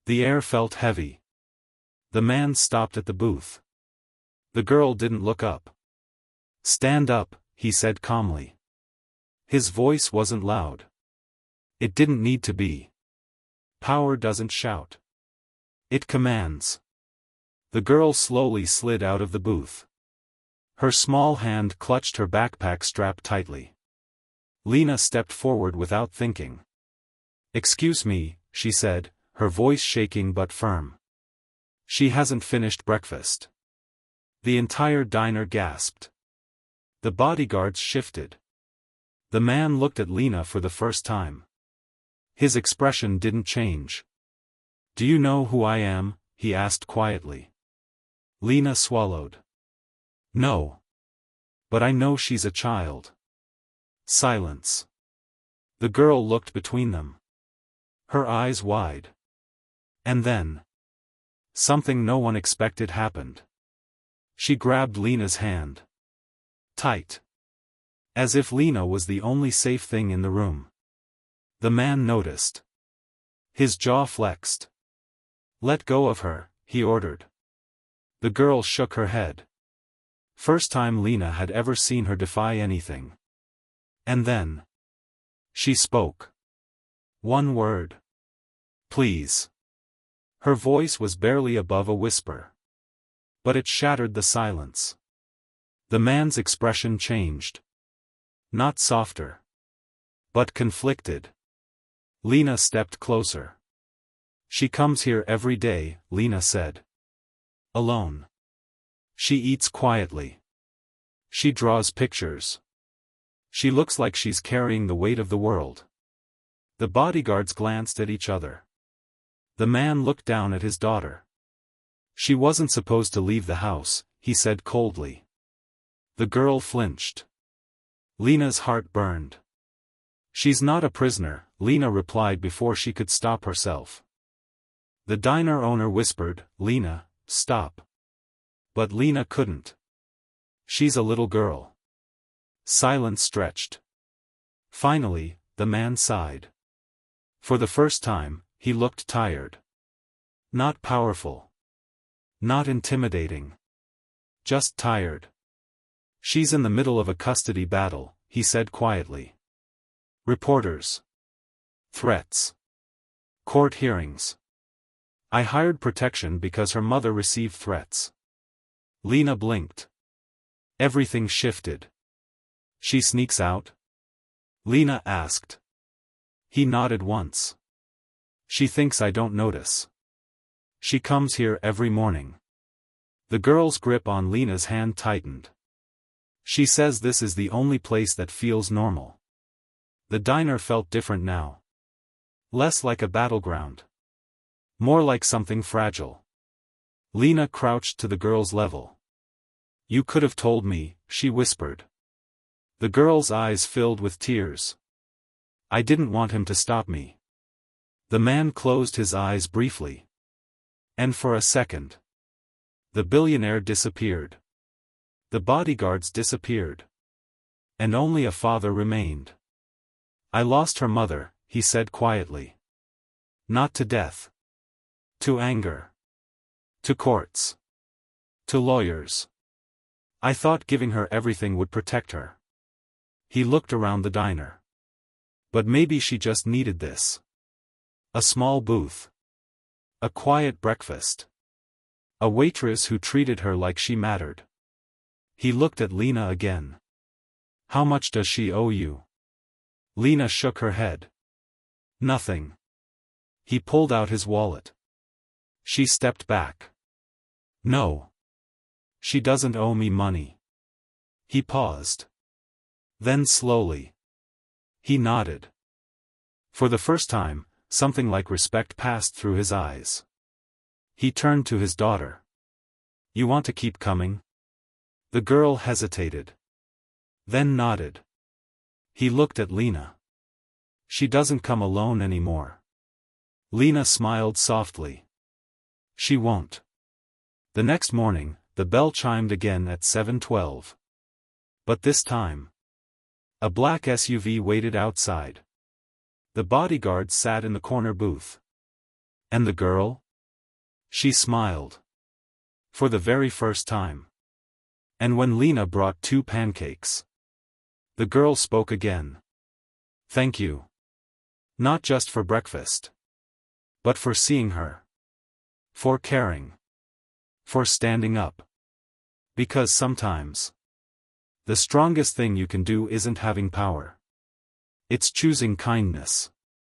The air felt heavy. The man stopped at the booth. The girl didn't look up. "Stand up," he said calmly. His voice wasn't loud. It didn't need to be. Power doesn't shout. It commands. The girl slowly slid out of the booth. Her small hand clutched her backpack strap tightly. Lena stepped forward without thinking. "Excuse me," she said, her voice shaking but firm. "She hasn't finished breakfast." The entire diner gasped. The bodyguards shifted. The man looked at Lena for the first time. His expression didn't change. "Do you know who I am?" he asked quietly. Lena swallowed. "No. But I know she's a child." Silence. The girl looked between them. Her eyes wide. And then, something no one expected happened. She grabbed Lena's hand. Tight. As if Lena was the only safe thing in the room. The man noticed. His jaw flexed. "Let go of her," he ordered. The girl shook her head. First time Lena had ever seen her defy anything. And then, she spoke. One word. "Please." Her voice was barely above a whisper. But it shattered the silence. The man's expression changed. Not softer. But conflicted. Lena stepped closer. "She comes here every day," Lena said. "Alone. She eats quietly. She draws pictures. She looks like she's carrying the weight of the world." The bodyguards glanced at each other. The man looked down at his daughter. "She wasn't supposed to leave the house," he said coldly. The girl flinched. Lena's heart burned. "She's not a prisoner," Lena replied before she could stop herself. The diner owner whispered, "Lena, stop." But Lena couldn't. "She's a little girl." Silence stretched. Finally, the man sighed. For the first time, he looked tired. Not powerful. Not intimidating. Just tired. "She's in the middle of a custody battle," he said quietly. "Reporters. Threats. Court hearings. I hired protection because her mother received threats." Lena blinked. Everything shifted. "She sneaks out?" Lena asked. He nodded once. "She thinks I don't notice. She comes here every morning." The girl's grip on Lena's hand tightened. "She says this is the only place that feels normal." The diner felt different now. Less like a battleground. More like something fragile. Lena crouched to the girl's level. "You could have told me," she whispered. The girl's eyes filled with tears. "I didn't want him to stop me." The man closed his eyes briefly. And for a second. The billionaire disappeared. The bodyguards disappeared. And only a father remained. "I lost her mother," he said quietly. "Not to death. To anger. To courts. To lawyers. I thought giving her everything would protect her." He looked around the diner. But maybe she just needed this. A small booth. A quiet breakfast. A waitress who treated her like she mattered. He looked at Lena again. "How much does she owe you?" Lena shook her head. "Nothing." He pulled out his wallet. She stepped back. "No. She doesn't owe me money." He paused. Then slowly. He nodded. For the first time, something like respect passed through his eyes. He turned to his daughter. "You want to keep coming?" The girl hesitated. Then nodded. He looked at Lena. "She doesn't come alone anymore." Lena smiled softly. "She won't." The next morning, the bell chimed again at 7:12. But this time, a black SUV waited outside. The bodyguard sat in the corner booth. And the girl? She smiled. For the very first time. And when Lena brought 2 pancakes, the girl spoke again. Thank you. Not just for breakfast. But for seeing her. For caring. For standing up. Because sometimes, the strongest thing you can do isn't having power. It's choosing kindness.